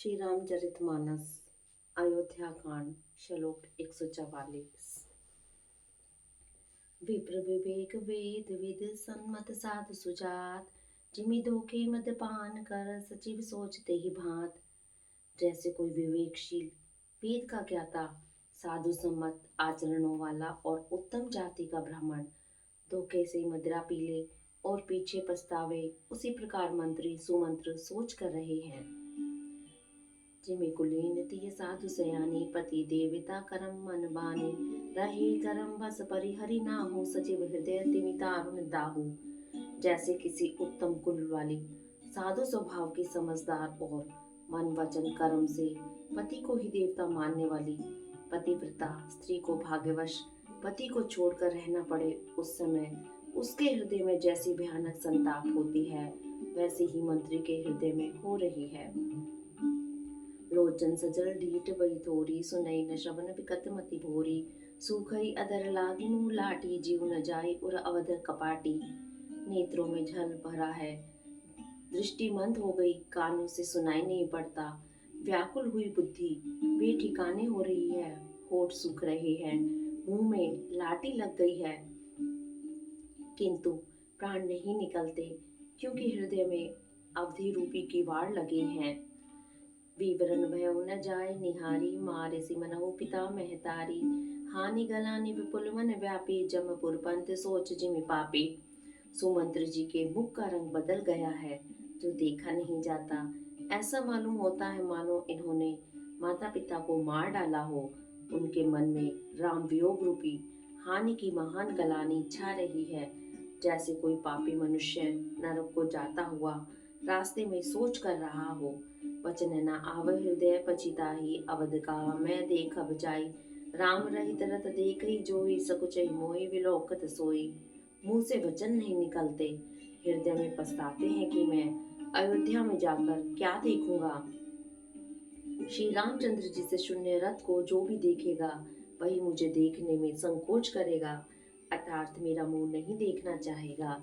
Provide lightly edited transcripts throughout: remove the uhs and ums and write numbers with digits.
श्री रामचरितमानस अयोध्या कांड श्लोक 144। विप्र विवेक वेद विद सन्मत साधु सुजात, जिमि धोखे मदपान कर सचिव सोचते ही भांत। जैसे कोई विवेकशील वेद का ज्ञाता, साधु सम्मत आचरणों वाला और उत्तम जाति का ब्राह्मण धोखे से मदिरा पी ले और पीछे पछतावे, उसी प्रकार मंत्री सुमंत्र सोच कर रहे हैं। जिमि कुलीन तिय साधु सयानी, पति देवता करम मन बानी, रहे करम बस परिहरि नाहु, सचिव हृदय तिमि तारुण दाहु। जैसे किसी उत्तम कुल वाली साधु स्वभाव की समझदार और मन वचन कर्म से पति को ही देवता मानने वाली पतिव्रता स्त्री को भाग्यवश पति को छोड़कर रहना पड़े, उस समय उसके हृदय में जैसी भयानक संताप होती है, वैसे ही मंत्री के हृदय में हो रही है। लोचन सजल ढीठ बई थोरी, सुनई न श्रवण विकट मति भोरी। सूखई अधर लागी मुँह लाठी, जीव न जाई उर अवध कपाटी। नेत्रों में झल भरा है, दृष्टि मंद हो गई, कानों से सुनाई नहीं पड़ता। व्याकुल हुई बुद्धि बेठिकाने हो रही है, होठ सूख रहे हैं, मुंह में लाठी लग गई है, किंतु प्राण नहीं निकलते, क्योंकि हृदय में अवधि रूपी किवाड़ लगे हैं। विवरण भयउ न जाय निहारी, मारे सिमनहु पिता महतारी। हानि गलानि विपुल मन व्यापी, जमपुर पंथ सोच जिमि पापी। सुमंत्र जी के मुख का रंग बदल गया है, जो देखा नहीं जाता। ऐसा मालूम होता है मानो इन्होंने माता पिता को मार डाला हो। उनके मन में राम वियोग रूपी हानि की महान गलानी छा रही है। जैसे कोई पापी मनुष्य नरक को जाता हुआ रास्ते में सोच कर रहा हो। वचन न आव हृदय पछिताहि, अवध का मैं देख अब जाई। राम रहित रत देखई जोई, सकुचई मोहि विलोकत सोई। मुंह से वचन नहीं निकलते, हृदय में पछताते हैं कि मैं अयोध्या में जाकर क्या देखूंगा। श्री रामचंद्र जी से शून्य रथ को जो भी देखेगा, वही मुझे देखने में संकोच करेगा, अर्थात मेरा मुंह नहीं देखना चाहेगा।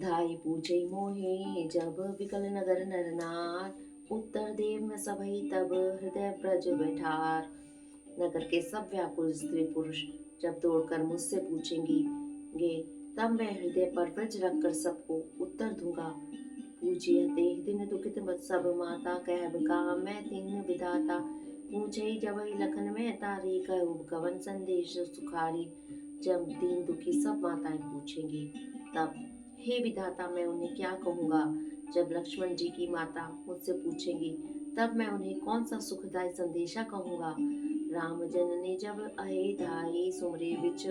धाई पूछे मोहे जब विकल नगर नर नार, उत्तर देव में सभई तब हृदय ब्रज बैठार। नगर के सब व्याकुल स्त्री पुरुष जब दौड़कर मुझसे पूछेंगी गे, तब मैं हृदय पर ब्रज रखकर सबको उत्तर दूंगा। पूछिए तेह दिन दुखित मत सब माता, कहब का मैं तीन विधाता। पूछे जबई लखन में तारी, कहूब कवन संदेश सुखारी। जब दीन दुखी सब माताएं पूछेंगी, तब हे विधाता मैं उन्हें क्या कहूँगा। जब लक्ष्मण जी की माता मुझसे पूछेंगी, तब मैं उन्हें कौन सा सुखदायी संदेशा कहूँगा। राम जननी जब अहे धाई, सुमरे विच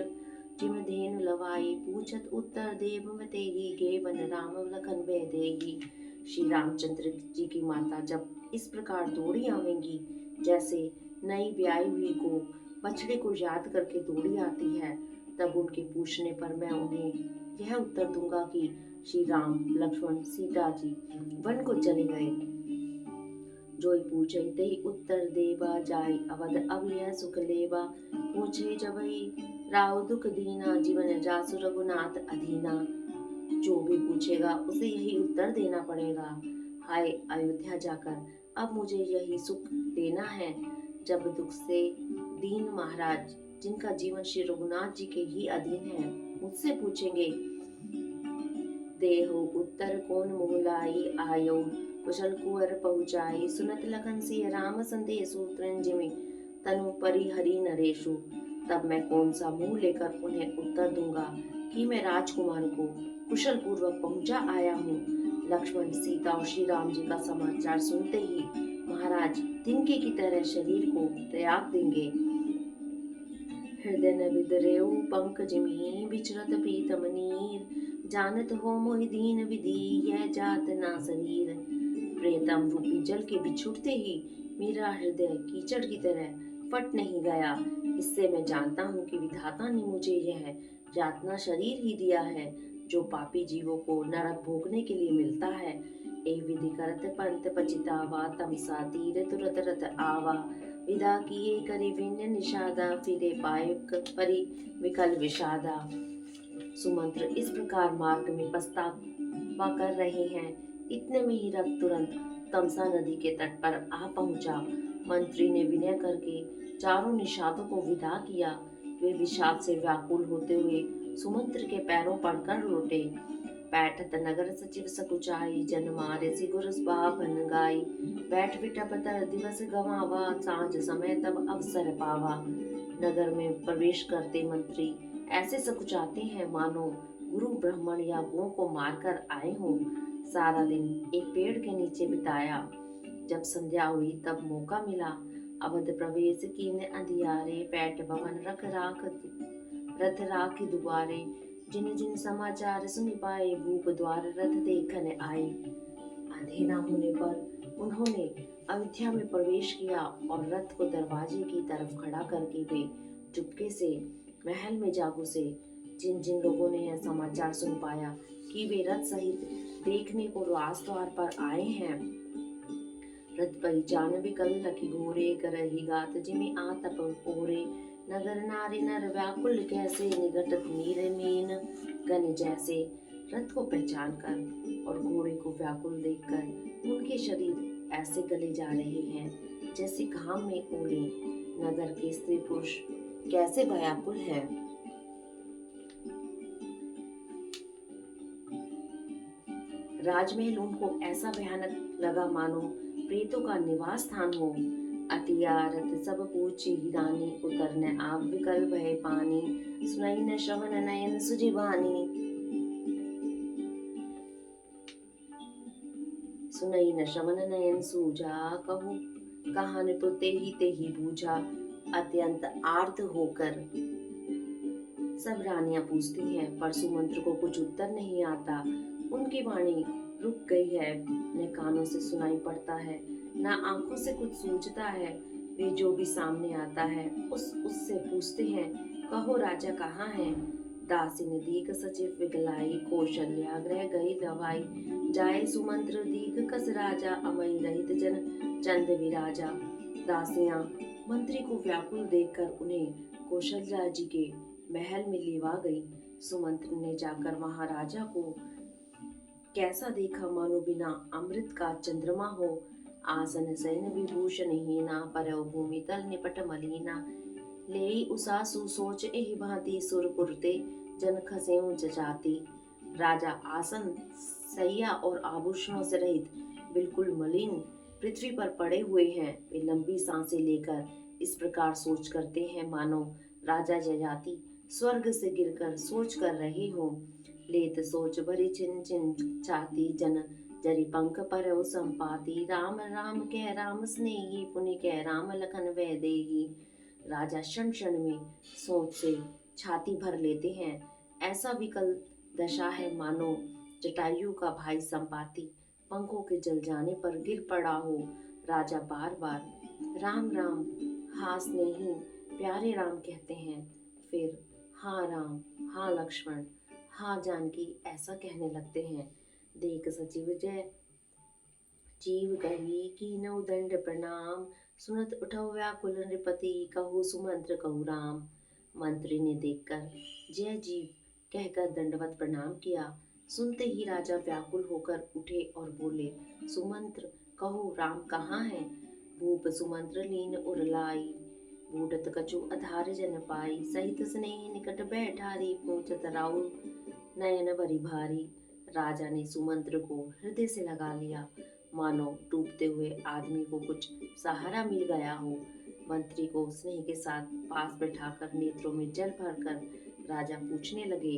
जिम धेनु लवाई। पूछत उत्तर देव में तेही, गे बन राम लखन वे देही। श्री रामचंद्र जी की माता जब इस प्रकार दौड़ी आवेंगी, जैसे नई ब्याई हुई गो बछड़े को याद करके दौड़ी आती है, तब उनके पूछने पर मैं उन्हें यह उत्तर दूंगा कि श्री राम लक्ष्मण सीता जी वन को चले गए। जोई पूछे ते उत्तर देवा, जाय अवध अब यह सुख लेवा। पूछे जबई राव दुख दीना, जीवन जासु रघुनाथ अधीना। जो भी पूछेगा उसे यही उत्तर देना पड़ेगा। हाय अयोध्या जाकर अब मुझे यही सुख देना है, जब दुख से दीन महाराज जिनका जीवन श्री रघुनाथ जी के ही अधीन है मुझसे पूछेंगे। देहो उत्तर कौन मुहलाई, आयो कुशल कुंवर पहुँचाई। सुनत लखन सिय राम संदेशु, तृंजिमि तनु परिहरि नरेशु। तब मैं कौन सा मुंह लेकर उन्हें उत्तर दूंगा कि मैं राजकुमार को कुशल पूर्वक पहुंचा आया हूँ। लक्ष्मण सीता और श्री राम जी का समाचार सुनते ही महाराज तिनके की तरह शरीर को त्याग देंगे। हृदय न विदरेऊ पंख जिमी, विचरत पीतम नीर। जानत हो मोहि दीन विधि, यह जात ना शरीर। प्रेतम रूपी जल के बिछुड़ते ही मेरा हृदय कीचड़ की तरह फट नहीं गया। इससे मैं जानता हूँ कि विधाता ने मुझे यह यातना शरीर ही दिया है, जो पापी जीवों को नरक भोगने के लिए मिलता है। ए विधि करत पंत पचितावा, तमसा तीर तुरत रत आवा। विदा किए करि विन्य निषादा, फिरे पाए परि विकल विषादा। सुमंत्र इस प्रकार मार्ग में पछतावा कर रहे हैं। इतने में ही रथ तुरंत तमसा नदी के तट पर आ पहुंचा। मंत्री ने विनय करके चारों निषादों को विदा किया। वे विषाद से व्याकुल होते हुए सुमंत्र के पैरों पड़कर लौटे। बैठत नगर सचिव सकुचाई, जन मारे सी गुरस बाभन गाई। बैठ विटपतर दिवस गवावा, सांझ समय तब अवसर पावा। नगर में प्रवेश करते मंत्री ऐसे सकुचाते हैं मानो गुरु ब्राह्मण या गौ को मारकर आए हों। सारा दिन एक पेड़ के नीचे बिताया। जब संध्या हुई तब मौका मिला। अवध प्रवेश कीन अंधियारे, पैठ भवन रथ राख दुआरे। जिन जिन समाचार सुन पाए, भूप द्वार रथ देखन आए। अंधेरा होने पर उन्होंने अयोध्या में प्रवेश किया और रथ को दरवाजे की तरफ खड़ा करके वे चुपके से महल में जा घुसे। जिन जिन लोगों ने यह समाचार सुन पाया कि वे रथ सहित देखने को राजद्वार पर आए हैं, रथ पहचान विकल लखी घोरे, करही गात जिमि आतप ओरे। नगर नारी नर व्याकुल कैसे, निगटत नीर मीन गन जैसे। रथ को पहचान कर और घोड़े को व्याकुल देखकर उनके शरीर ऐसे गले जा रहे हैं जैसे घाम में ओले। नगर के स्त्री पुरुष कैसे व्याकुल हैं। राजमहल उनको ऐसा भयानक लगा मानो प्रेतों का निवास स्थान हो। अतियारत सब पूछी रानी, उतरने आप विकल भय पानी। सुनई न श्रवण नयन सुजीवानी, सुनई न श्रवण नयन सूजा। कहूँ कहानी तो ते ही बूझा। अत्यंत आर्त होकर सब रानियां पूछती हैं, पर सुमंत्र को कुछ उत्तर नहीं आता। उनकी वाणी रुक गई है, न कानों से सुनाई पड़ता है, न आंखों से कुछ सूझता है। वे जो भी सामने आता है उससे पूछते हैं, कहो राजा कहाँ हैं। दासी दीक सचिव विगलाई, कौशल्या ग्रह गई दवाई। जाए सुमंत्र दीक कस राजा, अमई रहित जन चंद विराजा। दासियां मंत्री को व्याकुल देखकर उन्हें कौशल्या जी के महल में लेवा गई। सुमंत्र ने जाकर वहां राजा को कैसा देखा मानो बिना अमृत का चंद्रमा हो। आसन सैन विभूषण हीना, परव भूमि तल निपट मलीना। लेई उसा सुसोच एहि भांति, सुर पुरते जन खसेऊं जजाति। राजा आसन सैया और आभूषणों से रहित बिल्कुल मलिन पृथ्वी पर पड़े हुए हैं। वे लंबी सांसें लेकर इस प्रकार सोच करते हैं मानो राजा जजाति स्वर्ग से गिरकर सोच कर रहे हो। लेत सोच भरी छिन छिन छाती, जन जरी पंख पर संपाति। राम राम कह राम स्नेही, पुनि कह राम लखन वैदेही। राजा क्षण क्षण में सोच से छाती भर लेते हैं। ऐसा विकल दशा है मानो जटायु का भाई संपाति पंखों के जल जाने पर गिर पड़ा हो। राजा बार बार राम राम हाँ स्नेही प्यारे राम कहते हैं, फिर हाँ राम, हाँ लक्ष्मण, हाँ जानकी ऐसा कहने लगते हैं। देख सचिव जय जीव कही कीनऊ दंड प्रणाम, सुनत उठो व्याकुल नृपति। कहू सुमंत्र कहू राम। मंत्री ने देखकर जय जीव कहकर दंडवत प्रणाम किया। सुनते ही राजा व्याकुल होकर उठे और बोले, सुमंत्र कहो राम कहाँ है। भूप सुमंत्र लीन उरलाई, बूढ़त कछु आधार जन पाई। सहित स्नेह निकट बैठारी, पूछत राउ नयन भरी भारी। राजा ने सुमंत्र को हृदय से लगा लिया मानो डूबते हुए आदमी को कुछ सहारा मिल गया हो। मंत्री को स्नेह के साथ पास बैठाकर नेत्रों में जल भरकर राजा पूछने लगे,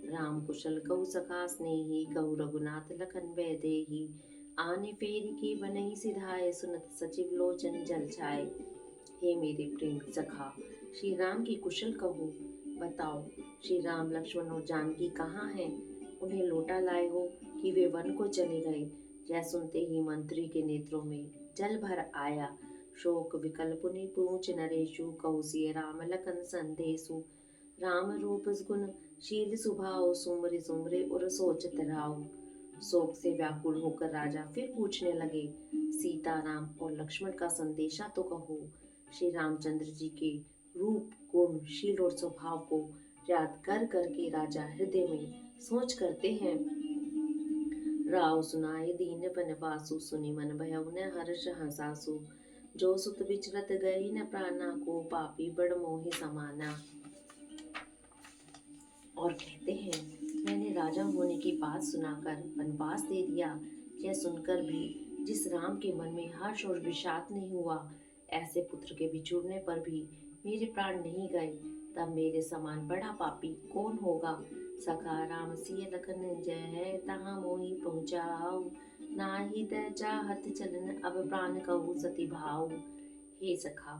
राम कुशल कहु सखा स्नेही, कहु रघुनाथ लखन वैदेही। आने फेरी की बनई सिधाए, सुनत सचिव लोचन जल छाए। हे मेरे प्रेम सखा, श्री राम की कुशल कहो, बताओ श्री राम लक्ष्मण और जानकी कहाँ हैं। उन्हें लौटा लाए हो कि वे वन को चले गए। यह सुनते ही मंत्री के नेत्रों में जल भर आया। शोक विकल पुनि पूछ नरेशु, कहु सिय राम लखन संदेशु। राम रूप गुण शील सुभाव, सुमरि सुमरि उर सोचत राव। शोक से व्याकुल होकर राजा फिर पूछने लगे, सीता राम और लक्ष्मण का संदेशा तो कहो। श्री रामचंद्र जी के रूप गुण शील और स्वभाव को याद कर करके राजा हृदय में सोच करते हैं। राव सुनाए दीन बनवासु, सुनि मन भयउ न हर्ष हंसासु। जो सुत विचरत गए न प्राणा को, पापी बड़ मोहि समाना। और कहते हैं, मैंने राजा होने की बात सुनाकर वनवास दे दिया। यह सुनकर भी जिस राम के मन में हर्ष और विषाद नहीं हुआ, ऐसे पुत्र के बिछुड़ने पर भी मेरे प्राण नहीं गए, तब मेरे समान बड़ा पापी कौन होगा। सखा राम सिय लखन जय, तहाँ मोहि पहुँचाऊ। नाहि तै चाहत चलन, अब प्राण कहूँ सती भाऊ। हे सखा,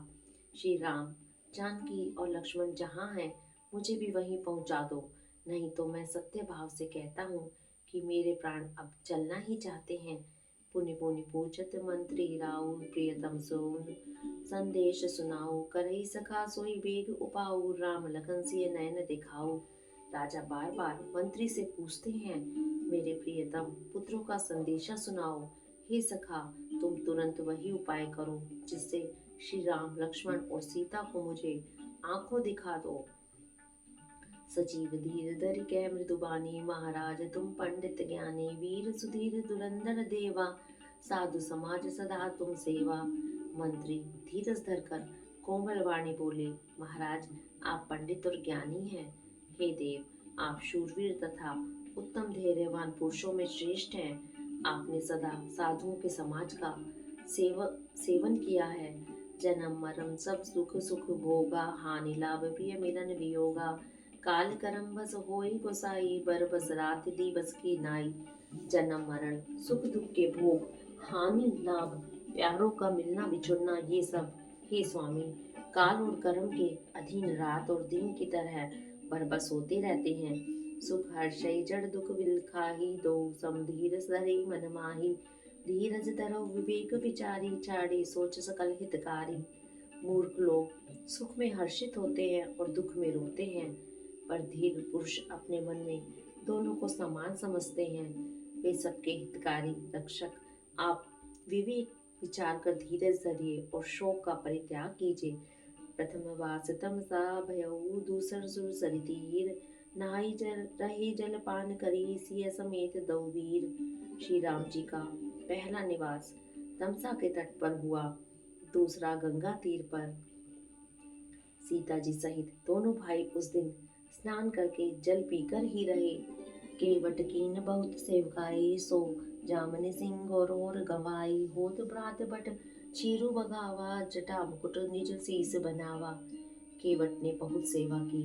श्री राम, जानकी और लक्ष्मण जहाँ हैं, मुझे भी वहीं पहुंचा दो। नहीं तो मैं सत्य भाव से कहता हूँ कि मेरे प्राण अब चलना ही चाहते हैं। पुनि पुनि पूछत मंत्री राउ, प्रियतम सोन संदेश सुनाओ। करही सखा सोई बेग उपाऊ, राम लखन सिय नयन दिखाओ। राजा बार बार मंत्री से पूछते हैं, मेरे प्रियतम पुत्रों का संदेशा सुनाओ। हे सखा, तुम तुरंत वही उपाय करो जिससे श्री राम, लक्ष्मण और सीता को मुझे आंखों दिखा दो। सजीव धीर धरि कह मृदुबानी, महाराज तुम पंडित ज्ञानी। वीर सुधीर धुरंधर देवा, साधु समाज सदा तुम सेवा। मंत्री धीरज धरकर कोमल वाणी बोले, महाराज आप पंडित और ज्ञानी हैं। हे देव, आप शूरवीर तथा उत्तम धैर्यवान पुरुषों में श्रेष्ठ हैं। आपने सदा साधुओं के समाज का सेवन किया है। जन्म मरण सब सुख सुख भोगा, हानि लाभ प्रिय मिलन वियोगा। काल करम बस होई गोसाई, बर बस रात दिवस की नाई। जन्म मरण सुख दुख के भोग, हानि लाभ प्यारों का मिलना बिछुड़ना, ये सब हे स्वामी काल और कर्म के अधीन रात और दिन की तरह बरबस होते रहते हैं। सुख हर्षई जड़ दुख विलखाही, दो समधीर धरे मन माही। धीरज धरो विवेक विचारी, छाड़ी सोच सकल हितकारी। मूर्ख लोग सुख में हर्षित होते हैं और दुख में रोते हैं, पर धीर पुरुष अपने मन में दोनों को समान समझते हैं। वे सबके हितकारी रक्षक, आप विवेक विचार कर धीरज धरिए और शोक का परित्याग कीजिए। प्रथम वास तम सा भयऊ, दूसर सुर सरि तीर। नहाई जल रहे जल पान करी, सिय समेत दो वीर। श्री राम जी का पहला निवास तमसा के तट पर हुआ, दूसरा गंगा तीर पर। सीता जी सहित दोनों भाई उस दिन स्नान करके जल पीकर ही रहे। केवट कीन बहुत सेवकाई, सो जामनि सिंह और गवाई। होत ब्रात बट चीरु बगावा, जटा मुकुट निज शीस बनावा। केवट ने बहुत सेवा की।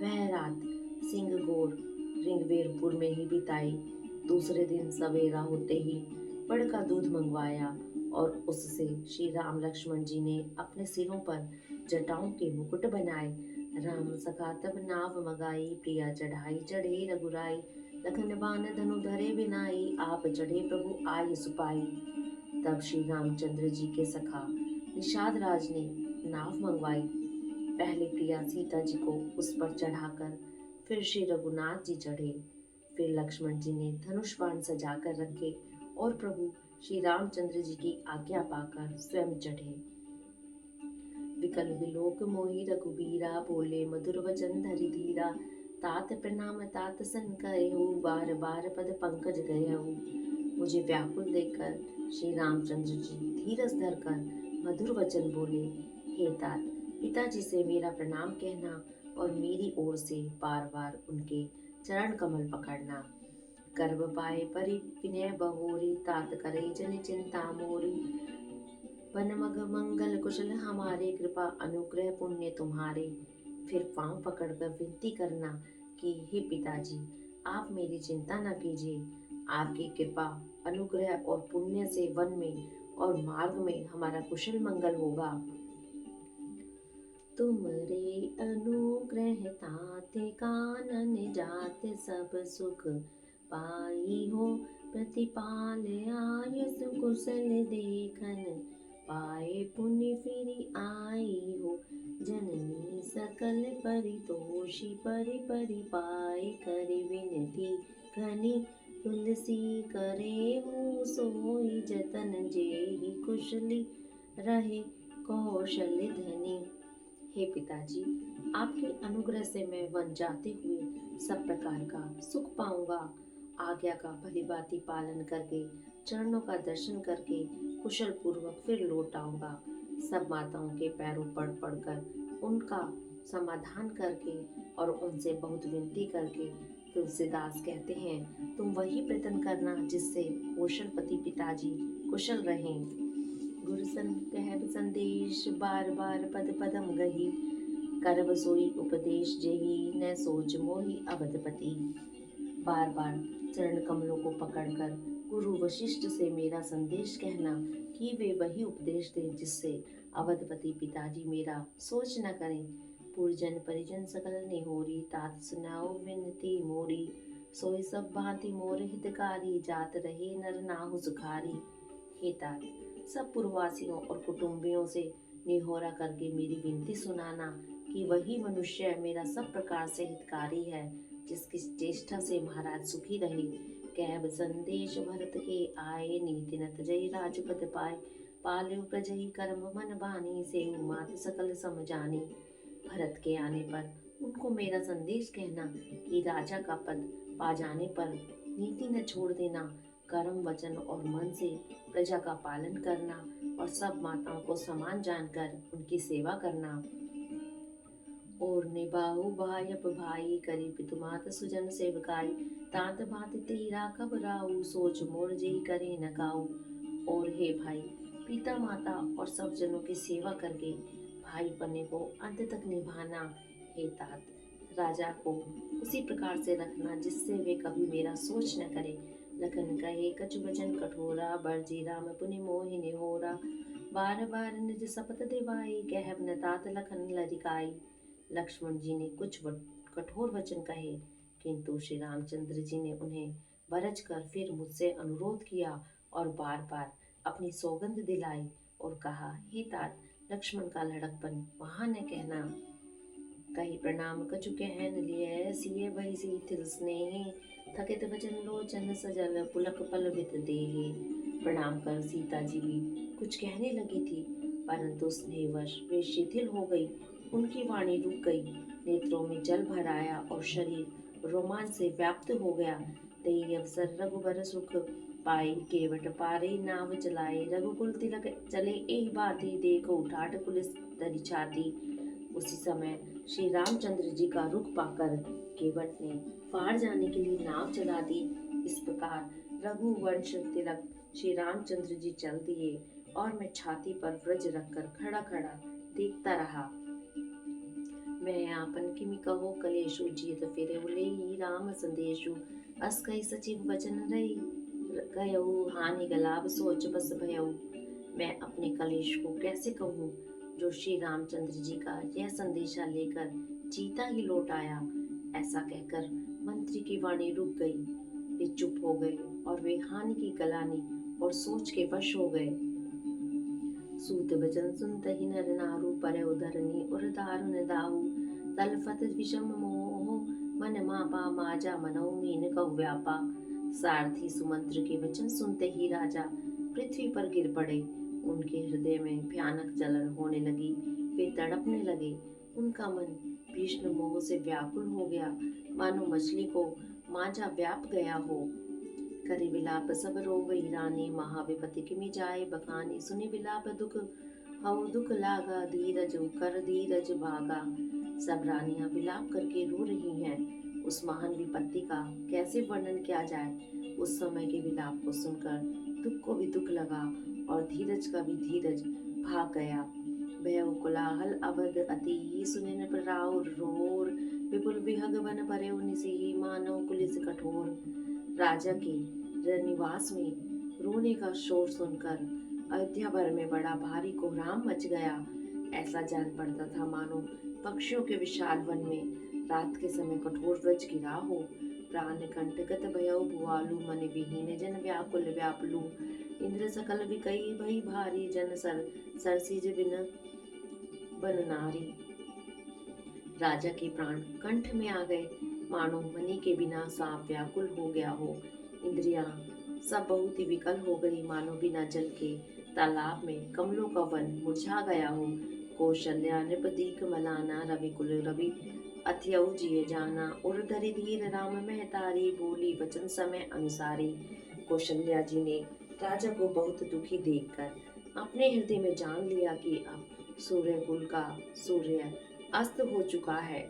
वह रात सिंह गौर रिंगवेरपुर में ही बिताई। दूसरे दिन सवेरा होते ही बड़ का दूध मंगवाया और उससे श्री राम लक्ष्मण जी ने अपने सिरों पर जटाओं के मुकुट बनाए। राम सखा तब नाव मगाई, प्रिया चढ़ाई चढ़े रघुराई। लखन बान धनु धरे बिनाई, आप चढ़े प्रभु आय सुपाई। तब श्री रामचंद्र जी के सखा निषाद राज ने नाव मंगवाई। पहले प्रिया सीता जी को उस पर चढ़ाकर फिर श्री रघुनाथ जी चढ़े। फिर लक्ष्मण जी ने धनुष बाण सजा कर रखे और प्रभु श्री रामचंद्र जी की आज्ञा पाकर स्वयं चढ़े। विकल विलोक मोहि रघुबीरा, बोले मधुर वचन धरि धीरा। तात प्रणाम तात सन कहु, बार बार पद पंकज गयहु। मुझे व्याकुल देखकर श्री रामचंद्र जी धीरज धरकर मधुर वचन बोले, हे तात, पिताजी से मेरा प्रणाम कहना और मेरी ओर से बार बार उनके चरण कमल पकड़ना। गर्भ पाए परि विनय बहोरी, तात करे जन चिंता मोरी। वन मग मंगल कुशल हमारे, कृपा अनुग्रह पुण्य तुम्हारे। फिर पांव पकड़कर विनती करना कि हे पिताजी, आप मेरी चिंता न कीजिए। आपकी कृपा अनुग्रह और पुण्य से वन में और मार्ग में हमारा कुशल मंगल होगा। तुमरे अनुग्रह ताते कानन जाते, सब सुख पाई हो। प्रतिपाल आयस कुशल देखन, पाए पुण्य फिरि आई हो। जननी सकल परितोषी, परि परि पाए करि विनती घनी। तुलसी करे हो सोई जतन, जेहि कुशली रहे कौशल धनी। हे पिताजी, आपके अनुग्रह से मैं वन जाते हुए सब प्रकार का सुख पाऊंगा। आज्ञा का भलीभांति पालन करके, चरणों का दर्शन करके कुशल पूर्वक फिर लौट आऊंगा। सब माताओं के पैरों पड़ उनका समाधान करके और उनसे बहुत विनती करके तुलसीदास कहते हैं, तुम वही प्रयत्न करना जिससे कौशलपति पिताजी कुशल रहें। गुरु सन कहब संदेश बार बार पद पदम गही, करब सोई उपदेश जेही न सोच मोहि अवधपति। बार बार चरण कमलों को पकड़कर गुरु वशिष्ठ से मेरा संदेश कहना कि वे वही उपदेश दें जिससे अवधपति पिताजी मेरा सोच न करें। पुरजन परिजन सकल निहोरी, तात सुनाओ विनती मोरी, सोई सब भांति मोर हितकारी, जात रहे नर नाहु सुखारी। हे तात, सब पुरवासियों और कुटुंबियों से निहोरा करके मेरी विनती सुनाना कि वही मनुष्य मेरा सब प्रकार से हितकारी है, जिसकी चेष्टा से महाराज सुखी रहे। कहब संदेश भरत के आए, नीति न तजई राजपद पाए, पाल्यु प्रजई कर्म मन बानी, सेउ मात सकल समझानी। भरत के आने पर उनको मेरा संदेश कहना कि राजा का पद पा जाने पर नीति न छोड़ देना, कर्म वचन और मन से प्रजा का पालन करना और सब माताओं को समान जानकर उनकी सेवा करना। और निबाहु भाई अप भाई, करी पितुमात सुजन सेवकाई, तात भात तेरा खबराऊ, सोच मोर जेहि करे न काऊ। और हे भाई, पिता माता और सब जनों की सेवा करके भाई पने को अंत तक निभाना। हे तात, राजा को उसी प्रकार से रखना जिससे वे कभी मेरा सोच न करे। लखन कहे कछु वचन कठोरा, बरजी राम पुनि मोहि निहोरा, बार बार निज सपत दिवाई, कहब न तात लखन लरिकाई। लक्ष्मण जी ने कुछ कठोर वचन कहे, किंतु श्री रामचंद्र जी ने उन्हें बरज कर फिर मुझसे अनुरोध किया और बार बार अपनी सौगंध दिलाई और कहा, हे तात, लक्ष्मण का लड़कपन वहां न कहना। कही प्रणाम कछु कहन लिए, सिए भई शीथिल स्नेहे, थकित वचन लोचन सजल, पुलक पल वित देहे। प्रणाम कर सीता जी भी कुछ कहने लगी थी, परंतु स्नेहवश वे शिथिल हो गई। उनकी वाणी रुक गई, नेत्रों में जल भर आया और शरीर रोमांच से व्याप्त हो गया। तेई अवसर रघुबर सुख पाई, केवट पारे नाव चलाए, रघुकुल तिलक चले एहि बाती, देखो ठाठ पुलिस धरि छाती। उसी समय श्री रामचंद्र जी का रुख पाकर केवट ने पार जाने के लिए नाव चला दी। इस प्रकार रघुवंश तिलक श्री रामचंद्र जी चल दिए और मैं छाती पर व्रज रखकर खड़ा खड़ा देखता रहा। मैं आपन किमि कहो कलेशु, जीत फिरे उलेहि राम संदेशु, अस कहि सचिव वचन रही, गयऊ हानि गलाभ सोच बस भयऊ। मैं अपने कलेश को कैसे कहूँ जो श्री रामचंद्र जी का यह संदेशा लेकर जीता ही लौट आया। ऐसा कहकर मंत्री की वाणी रुक गई, वे चुप हो गए और वे हानि की गलानी और सोच के वश हो गए। सूत वचन सुनतहि नर नारु, परे उधरनी उर दारुन दाहु, तलफत विषम मोह, मन मापा माजा मनौ मीन कहु व्यापा। सारथी सुमंत्र के वचन सुनते ही राजा पृथ्वी पर गिर पड़े। उनके हृदय में भयानक जलन होने लगी, वे तड़पने लगे। उनका मन भीषण मोह से व्याकुल हो गया, मानो मछली को मांझा व्याप गया हो। करे विलाप सब रोवई रानी, महाविपति किमि जाए बखानी, सुनि विलाप दुख हऊ दुख लागा, धीरज कर धीरज भागा। सब रानियां विलाप करके रो रही हैं। उस महान विपत्ति का कैसे वर्णन किया जाए। उस समय के विलाप को सुनकर दुख को भी दुख लगा और धीरज का भी धीरज भाग गया। भयउ कोलाहल अवध अति, सुनिन प्रराव रोर, विपुल विहग बन परे निसी, मानव पुलिस कठोर। राजा के निवास में रोने का शोर सुनकर अयोध्या भर में बड़ा भारी कोहराम मच गया। ऐसा जान पड़ता था मानो पक्षियों के विशाल वन में रात के समय कठोर व्रज गिरा हो। प्राण कंटकत भयउ भुआलु, मन विहीन जन व्याकुल व्यापलु, इंद्र सकल विकई भई भारी, जन सरसिज बिन बन नारी। राजा के प्राण कंठ में आ गए, मानो मणि के बिना सांप व्याकुल हो गया हो। इंद्रियां सब बहुत ही विकल हो गई, मानो बिना जल के तालाब में कमलों का वन मुरझा गया हो। कौशल्या नृपदीक मलाना, रवि कुल रवि अत्यऊ जिय जाना उर धरि धीर राम महतारी बोली वचन समय अनुसारी। कौशल्या जी ने राजा को बहुत दुखी देखकर अपने हृदय में जान लिया कि अब सूर्य कुल का सूर्य अस्त हो चुका है।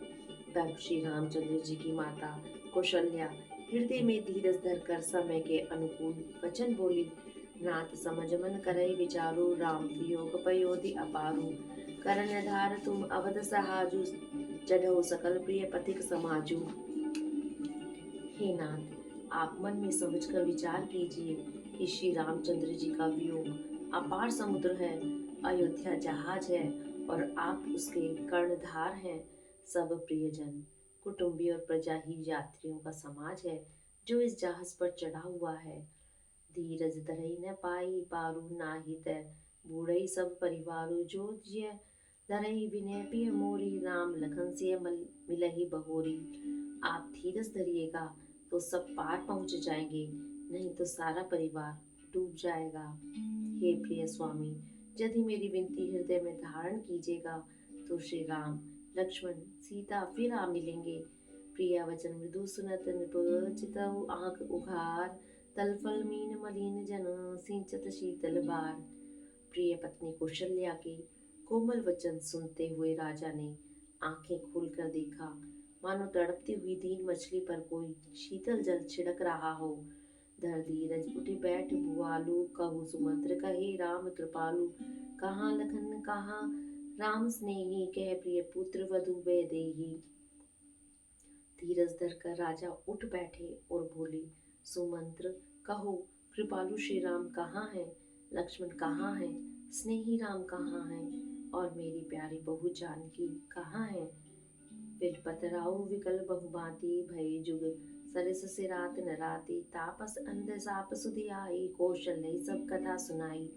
तब श्री रामचंद्र जी की माता कौशल्या हृदय में धीरज धरकर समय के अनुकूल वचन बोली। नाथ समझ मन करई विचारु राम वियोग पयोधि अपारु। करण धार तुम अवध सहाजु चढ़ो सकल प्रिय पथिक समाजू। हे नाथ, आप मन में समझकर विचार कीजिए कि श्री रामचंद्र जी का वियोग अपार समुद्र है, अयोध्या जहाज है और आप उसके कर्णधार हैं। सब प्रियजन कुटुंबी और प्रजा ही यात्रियों का समाज है जो इस जहाज पर चढ़ा हुआ है। धीरज धरई न पाई पारू नाही तै बूढ़ई सब परिवारो जो जिय धरई विनय पिय मोरी राम लखन से मिलही बहोरी। आप धीरज धरिएगा तो सब पार पहुंच जाएंगे, नहीं तो सारा परिवार डूब जाएगा। हे प्रिय स्वामी, यदि मेरी विनती हृदय में धारण कीजिएगा तो श्री राम लक्ष्मण सीता फिर आ मिलेंगे। प्रिया वचन मृदु सुनत नृप चितऊ आंख उघार तलफल मीन मलिन जन सिंचत शीतल बार। प्रिय पत्नी कौशल्या के कोमल वचन सुनते हुए राजा ने आंखें खोलकर देखा, मानो तड़पती हुई दीन मछली पर कोई शीतल जल छिड़क रहा हो। धर धीरज उठे बैठ भुआलू कहु सुमंत्र कहे राम कृपालु। कहाँ लखन कहाँ राम स्नेही कह प्रिय पुत्र वधु वैदेही। धीरज धरकर राजा उठ बैठे और बोले, सुमंत्र कहो कृपालु श्री राम कहाँ है, लक्ष्मण कहाँ है, स्नेही राम कहाँ है और मेरी प्यारी बहू जानकी कहाँ है। फिर पतराऊ विकल बहुभांति भय जुग सरस से रात न राती तापस अंध साप सुधि आई कौशल्य सब कथा सुनाई।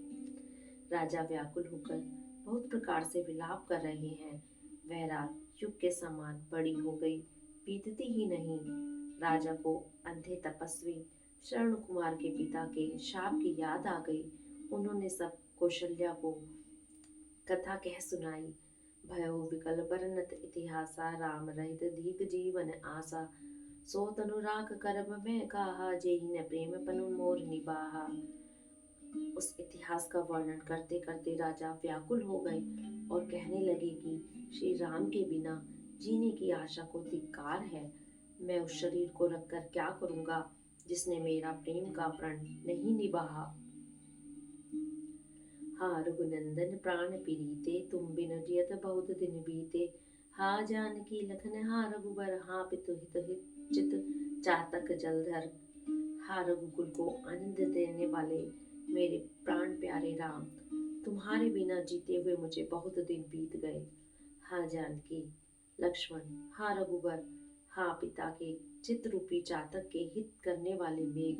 राजा व्याकुल होकर बहुत प्रकार से विलाप कर रहे हैं। वह रात युग के समान बड़ी हो गई, बीतती ही नहीं। राजा को अंधे तपस्वी शरण कुमार के पिता के शाप की याद आ गई। उन्होंने सब कौशल्या को कथा कह सुनाई। भयो विकल बरनत इतिहासा राम रहित धीक जीवन आशा। सो तनुराग करब में कहा जेहि न प्रेम पनु मोर निबाहा। उस इतिहास का वर्णन करते करते राजा व्याकुल हो गए और कहने लगे कि श्री राम के बिना जीने की आशा को धिक्कार है। मैं उस शरीर को रखकर क्या करूंगा जिसने मेरा प्रेम का प्रण नहीं निभाया। हा रघुनंदन प्राण पीरीते तुम बिन जियत बहुत दिन बीते। हा जानकी लखन हा रघुबर हा पितु हित चित चातक जलधर। हा रघुकुल को आनंद देने वाले मेरे प्राण प्यारे राम, तुम्हारे बिना जीते हुए मुझे बहुत दिन बीत गए। हा जानकी लक्ष्मण हा रघुबर हा पिता के चित रूपी चातक के हित करने वाले मेघ।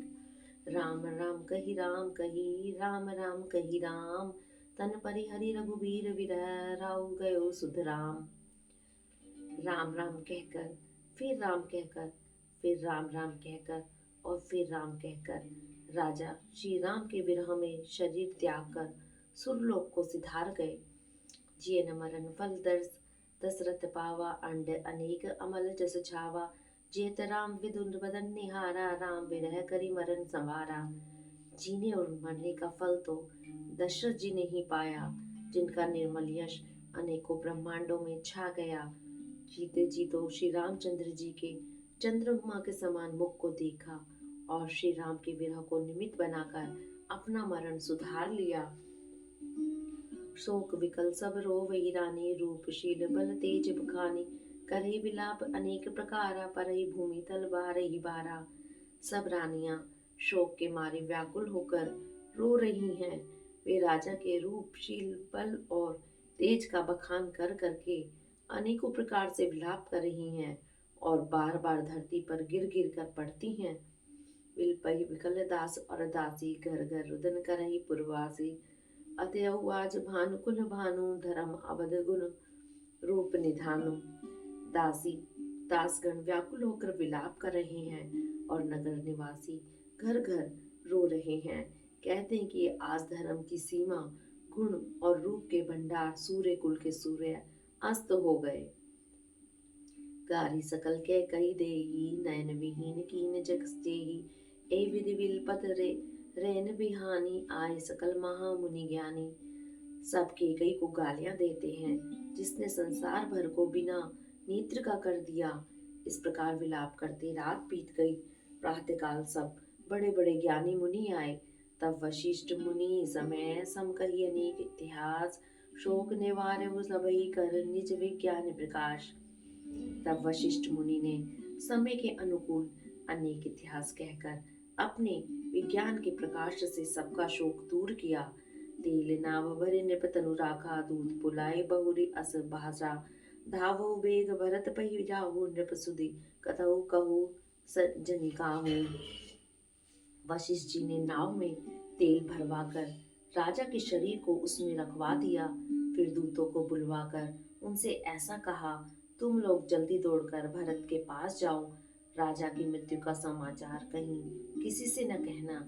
राम राम कही राम कही राम राम कही राम। तन परि हरि रघुबीर विरह राउ गयो सुध राम। राम राम कहकर फिर राम कहकर फिर राम राम कहकर और फिर राम कहकर राजा श्री राम के विरह में शरीर त्याग कर सुरलोक को सिधार गए। जिय न मरण फल दर्श दशरथ पावा अंड अनेक अमल जस छावा। जेत राम विदुर बदन निहारा राम विरह करी मरण संवारा। जीने और मरने का फल तो दशरथ जी ने ही पाया, जिनका निर्मल यश अनेकों ब्रह्मांडों में छा गया। जीते जी तो श्री रामचंद्र जी के चंद्रमा के समान मुख को देखा और श्री राम के विरह को निमित्त बनाकर अपना मरण सुधार लिया। शोक विकल सब रोवई रानी रूपशील बल तेज बखानी। करे विलाप अनेक प्रकारा परई भूमि तल बारही बारा। सब रानियां शोक के मारे व्याकुल होकर रो रही हैं। वे राजा के रूपशील बल और तेज का बखान कर करके अनेकों प्रकार से विलाप कर रही हैं और बार बार धरती पर गिर गिर कर पड़ती हैं। विलपई विकल दास और दासी घर घर रुदन करही पुरवासी। अतयउ आज भानुकुल भानु धर्म अवध गुण रूप निधानु। दासी दासगण व्याकुल होकर विलाप कर रहे हैं और नगर निवासी घर घर रो रहे हैं। कहते हैं कि आज धर्म की सीमा गुण और रूप के भंडार सूर्य कुल के सूर्य अस्त हो गए। गारी सकल के कही देही नयन विहीन कीन जग जेही ए विधि विलपत रे रैन बिहानी आए सकल महामुनि ज्ञानी। सब केकई को गालियां देते हैं, जिसने संसार भर को बिना नेत्र का कर दिया। इस प्रकार विलाप करते रात बीत गई। प्रातःकाल सब बड़े बड़े ज्ञानी मुनि आए। तब वशिष्ठ मुनि समय सम कही अनेक इतिहास शोक निवार्य सबई कर निज विज्ञान प्रकाश। तब वशिष्ठ मुनि ने समय के अनुकूल अनेक इतिहास कहकर अपने विज्ञान के प्रकाश से सबका शोक दूर किया। तेल नाव भरे नृप तनु राखा दूध पुलाए बहुरी अस भाषा धावो बेग भरत पही जाहु नृप सुधि कथऊ कहू सज्जनि काहू। वशिष्ठ जी ने नाव में तेल भरवाकर राजा के शरीर को उसमें रखवा दिया। फिर दूतों को बुलवाकर उनसे ऐसा कहा, तुम लोग जल्दी दौड़कर भरत के पास जाओ। राजा की मृत्यु का समाचार कहीं किसी से न कहना।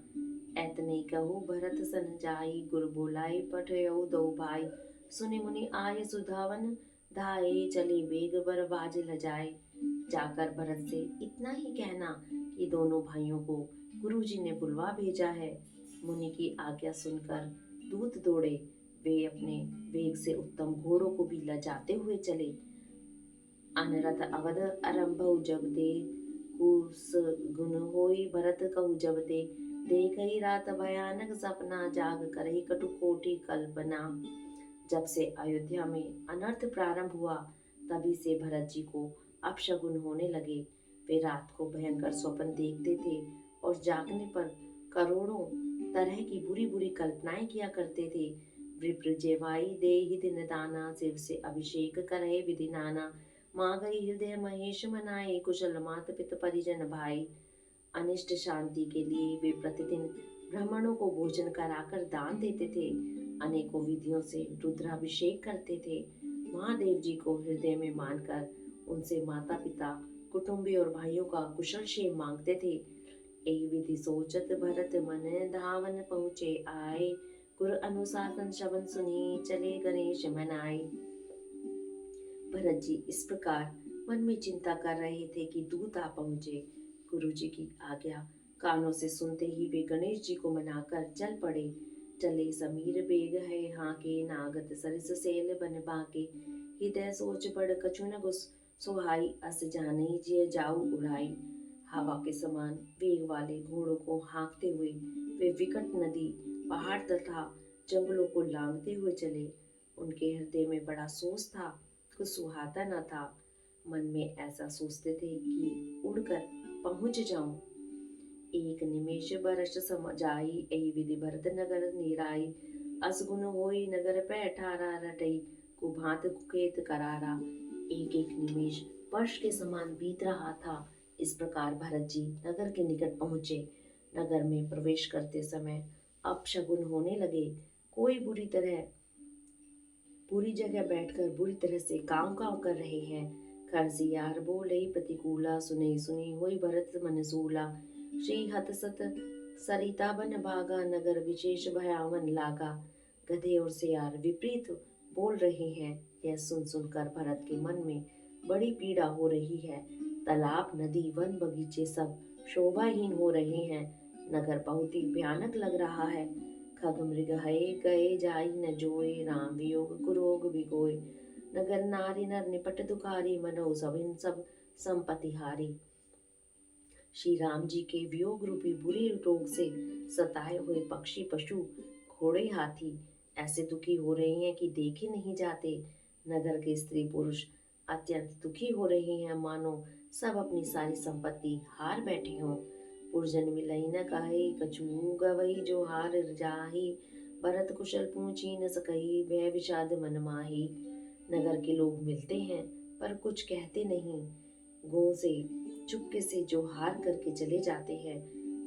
ऐतने कहो भरत सन जाई गुर बोलाई पठयो दो भाई सुनि मुनि आय सुधावन धाये चले बेग बर बाज ल जाए। जाकर भरत से इतना ही कहना कि दोनों भाइयों को गुरुजी ने बुलवा भेजा है। मुनि की आज्ञा सुनकर दूत दौड़े। वे अपने वेग से उत्तम घोड़ों को भी लजाते हुए चले। अनरथ अवध आरंभउ जब ते कुस गुण होई भरत कहु जब ते देखई रात भयानक सपना जाग करई कटु कोटि कल्पना। जब से अयोध्या में अनर्थ प्रारंभ हुआ तभी से भरत जी को अपशगुन होने लगे। वे रात को भयंकर स्वप्न देखते थे और जागने पर करोड़ों तरह की बुरी बुरी कल्पनाएं किया करते थे। विप्र जेवाई देहि दिन दाना शिव से अभिषेक करे विधि नाना माँ गई हृदय महेश मनाए कुशल मात पित परिजन भाई। अनिष्ट शांति के लिए वे प्रतिदिन ब्राह्मणों को भोजन कराकर दान देते थे। अनेकों विधियों से रुद्राभिषेक करते थे। महादेव जी को हृदय में मानकर उनसे माता पिता कुटुंबी और भाइयों का कुशल क्षेम मांगते थे। यही विधि सोचत भरत मन धावन पहुँचे आए गुरु अनुशासन श्रवण सुनी चले गणेश मनाए। भरत जी इस प्रकार मन में चिंता कर रहे थे कि दूत आ पहुंचे। गुरु जी की आज्ञा कानों से सुनते ही वे गणेश जी को मनाकर चल पड़े। चले समीर बेग है हाँ के नागत सरिस सेल बन बाके हृदय सोच बड़ कछु न गुस सुहाई अस जाने जिय जाऊ उड़ाई। हवा के समान वेग वाले घोड़ों को हाँकते हुए वे विकट नदी पहाड़ तथा जंगलों को लांघते हुए चले। उनके हृदय में बड़ा सोच था, कुछ सुहाता न था। मन में ऐसा सोचते थे कि उड़कर पहुंच जाऊं। एक निमेष बरस सम जाई एहि विधि भरत नगर नीराई असगुन होई नगर पे ठारा रटई कुभांत कुकेत करारा। एक एक निमेष वर्ष के समान बीत रहा था। इस प्रकार भरत जी नगर के निकट पहुंचे। नगर में प्रवेश करते समय अपशगुन होने लगे। कोई बुरी जगह बैठकर बुरी तरह से काव काव कर रहे हैं। खरसियार बोले प्रतिकूला सुने सुनी होई भरत मनसूला श्री हत सत सरिता बन भागा नगर विशेष भयावन लागा। गधे और सियार विपरीत बोल रहे हैं। यह सुन सुनकर भरत के मन में बड़ी पीड़ा हो रही है। तालाब नदी वन बगीचे सब शोभाहीन हो रहे हैं। नगर बहुत ही भयानक लग रहा है। खग मृग हये गए जाई न जोए राम वियोग कुरोग बिगोए नगर नारी नर निपट दुखारी मनो सभिन सब संपत्ति हारी। श्री राम जी के वियोग रूपी बुरी रोग से सताए हुए पक्षी पशु घोड़े हाथी ऐसे दुखी हो रहे हैं कि देखे नहीं जाते। नगर के स्त्री पुरुष अत्यंत दुखी हो रहे हैं, मानो सब अपनी सारी संपत्ति हार बैठे हों। पुरजन मिलई न कहे कछु गवई जो हार जाही भरत कुशल पूछी न सकई भय विषाद मन माही। नगर के लोग मिलते हैं पर कुछ कहते नहीं। गो से चुपके से जो हार करके चले जाते हैं।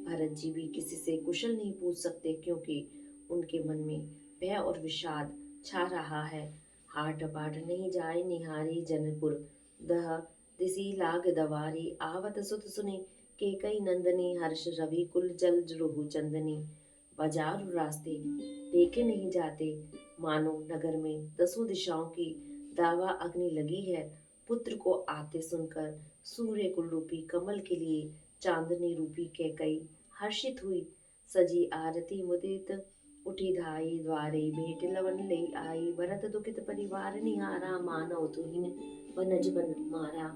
भरत जी भी किसी से कुशल नहीं पूछ सकते क्योंकि उनके मन में भय और विषाद छा रहा है। हाट बाट नहीं जाए निहारी जनपुर दह दिसी लाग दवारी आवत सुत सुनी के कई नंदनी हर्ष रवि कुल जल रुहु चंदनी। बाजार रास्ते देखे नहीं जाते, मानो नगर में दसों दिशाओं की दावा अग्नि लगी है। पुत्र को आते सुनकर सूर्य कुल रूपी कमल के लिए चांदनी रूपी कैकई हर्षित हुई। सजी आरती मुदित उठी धाई द्वारे भेंट लवन ले आई। भरत दुखित परिवार निहारा मानव तुहिन बनज बन मारा।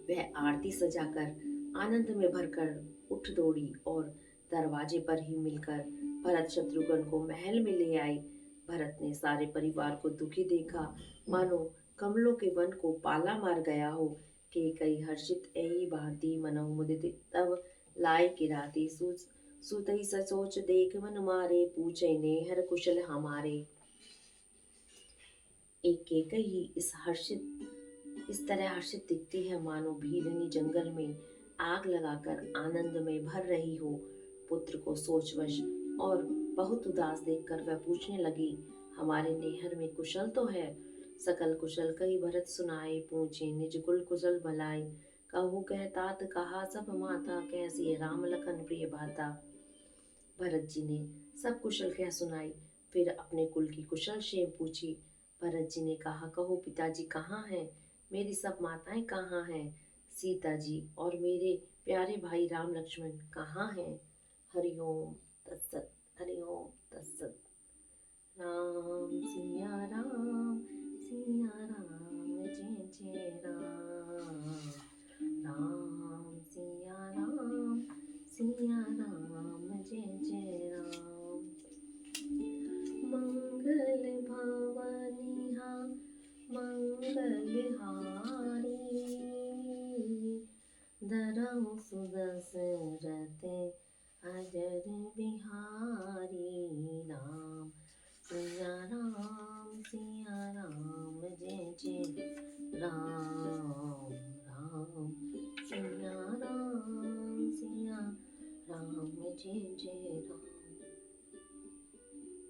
वह आरती सजाकर आनंद में भरकर उठ दौड़ी और दरवाजे पर ही मिलकर भरत शत्रुघ्न को महल में ले आई। भरत ने सारे परिवार को दुखी देखा, मानो कमलों के वन को पाला मार गया हो। के कई हर्षित एई भांति मनहु मुदित तब लाए किराती सुतई सचोच देख मन मारे पूछे नेहर कुशल हमारे। एक केकई इस तरह हर्षित दिखती है मानो भीलनी जंगल में आग लगाकर आनंद में भर रही हो। पुत्र को सोचवश और बहुत उदास देखकर वह पूछने लगी, हमारे नेहर में कुशल तो है? सकल कुशल कही भरत सुनाए, पूछे निज कुल कुशल भलाई। कहु कह तात कहा सब माता, कैसी राम लखन प्रिय भाता। भरत जी ने सब कुशल कह सुनाई, फिर अपने कुल की कुशल क्षेम पूछी। भरत जी ने कहा, कहो पिताजी कहाँ हैं? मेरी सब माताएं कहाँ हैं? सीता जी और मेरे प्यारे भाई राम लक्ष्मण कहाँ हैं? हरिओम तत्सत, हरिओम तत्सत।